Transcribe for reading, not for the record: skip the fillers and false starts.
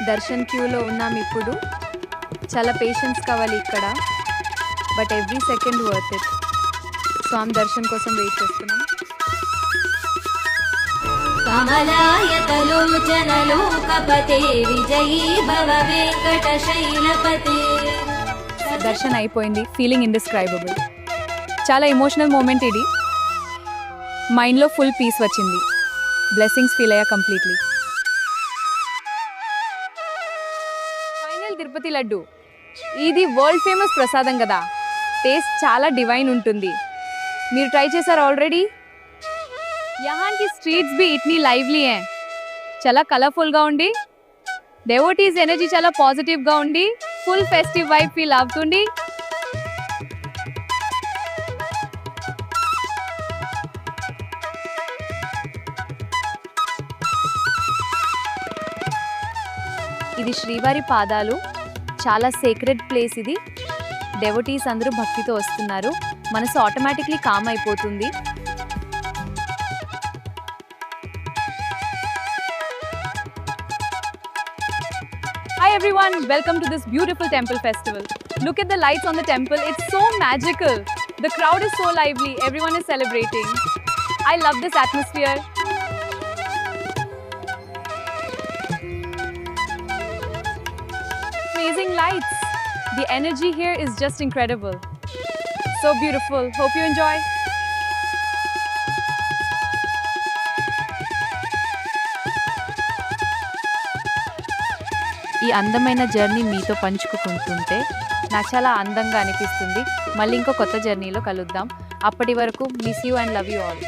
దర్శన్ క్యూలో ఉన్నాం ఇప్పుడు. చాలా పేషెన్స్ కావాలి ఇక్కడ, but every second worth it. స్వామి దర్శన్ కోసం వెయిట్ చేస్తున్నాం. కమలాయతలోచనలోకపతే విజయీ భవ వెంకటశైలపతే. దర్శన్ అయిపోయింది. Feeling indescribable. చాలా ఎమోషనల్ మూమెంట్ ఇది. మైండ్లో ఫుల్ పీస్ వచ్చింది. బ్లెస్సింగ్స్ ఫీల్ అయ్యా కంప్లీట్లీ. ఫైనల్ తిరుపతి లడ్డు. ఇది వరల్డ్ ఫేమస్ ప్రసాదం కదా, టేస్ట్ చాలా డివైన్ ఉంటుంది. మీరు ట్రై చేశారు ఆల్రెడీ? यहाँ की स्ट्रीट्स भी इतनी लाइवली हैं, చాలా కలర్ఫుల్గా ఉండి, డెవోటీస్ ఎనర్జీ చాలా పాజిటివ్గా ఉండి, ఫుల్ ఫెస్టివ్ వైబ్ ఫీల్ అవుతుంది. ఇది శ్రీవారి పాదాలు, చాలా సేక్రెడ్ ప్లేస్ ఇది. డెవోటీస్ అందరూ భక్తితో వస్తున్నారు. మనసు ఆటోమేటిక్లీ కామ్ అయిపోతుంది. Hi everyone, welcome to this beautiful temple festival. Look at the lights on the temple, it's so magical. The crowd is so lively, everyone is celebrating. I love this atmosphere. Amazing lights. The energy here is just incredible. So beautiful. Hope you enjoy. ఈ అందమైన journey మీతో పంచుకుంటుంటే నాకు చాలా అందంగా అనిపిస్తుంది. మళ్ళీ ఇంకో కొత్త జర్నీలో కలుద్దాం. అప్పటి వరకు miss you and love you all.